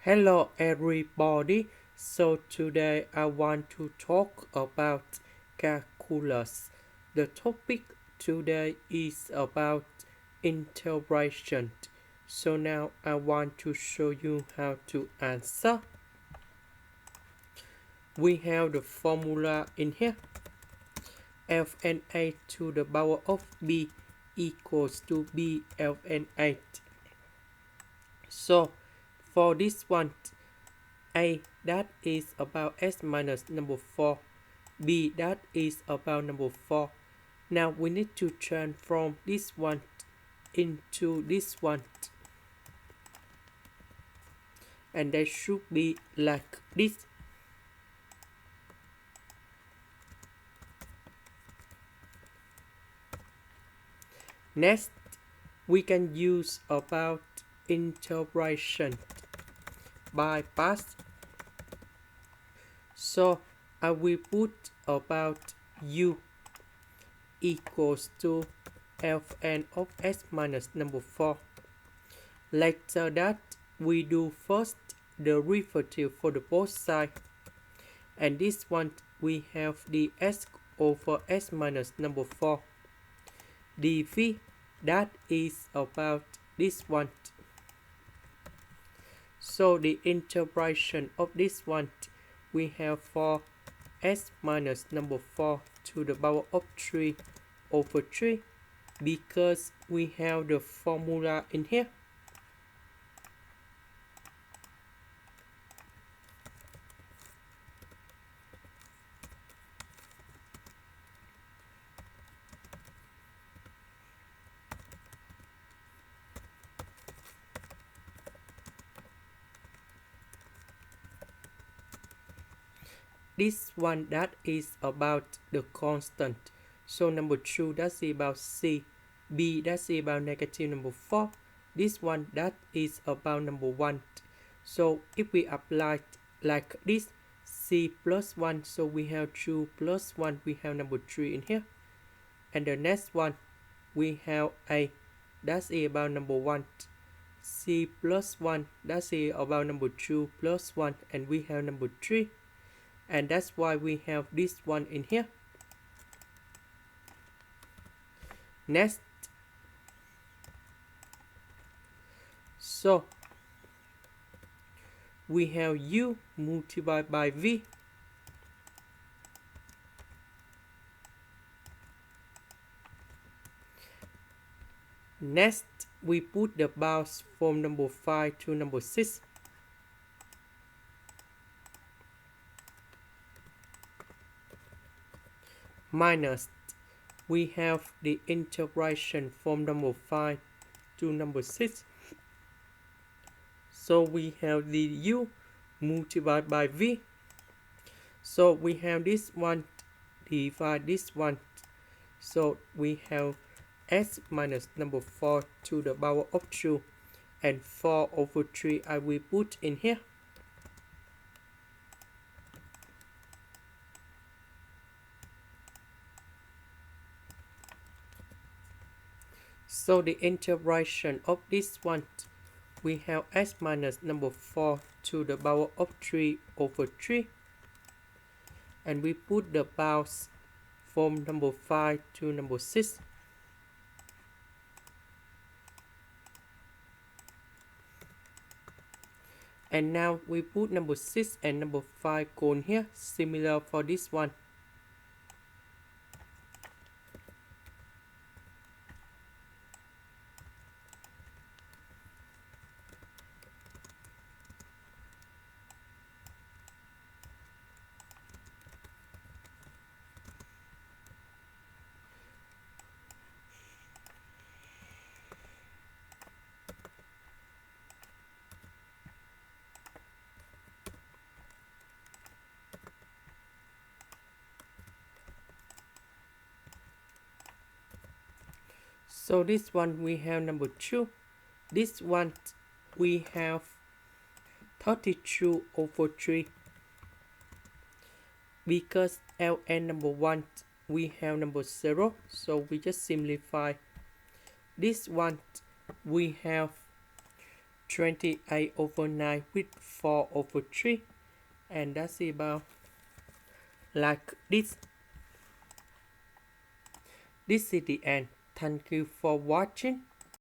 Hello everybody. So today I want to talk about calculus. The topic today is about integration. So now I want to show you how to answer. We have the formula in here. Ln8 to the power of b equals to b ln8. So for this one, a that is about s minus number 4, b that is about number 4. Now we need to transform this one into this one, and they should be like this. Next, we can use about integration by parts. So I will put about u equals to Ln of s minus number 4. Later that, we do first the derivative for the both sides. And this one, we have the s over s minus number 4. dv, that is about this one. So the integration of this one, we have for s minus number 4 to the power of 3 over 3, because we have the formula in here. This one that is about the constant. So number 2 that's about c, b that's about negative number 4. This one that is about number 1. So if we apply like this, c plus 1, so we have 2 plus 1, we have number 3 in here. And the next one, we have a, that's about number 1. c plus 1, that's about number 2 plus 1, and we have number 3. And that's why we have this one in here. Next, so we have u multiplied by v. Next, we put the bounds from number 5 to number 6. Minus, we have the integration from number 5 to number 6. So we have the u multiplied by v. So we have this one divide this one. So we have s minus number 4 to the power of 2, and 4 over 3 I will put in here. So the integration of this one, we have s minus number 4 to the power of 3 over 3. And we put the bounds from number 5 to number 6. And now we put number 6 and number 5 cone here, similar for this one. So this one we have number 2. This one we have 32 over 3. Because Ln number 1 we have number 0, so we just simplify. This one we have 28 over 9 with 4 over 3, and that's about like this. This is the end. Thank you for watching.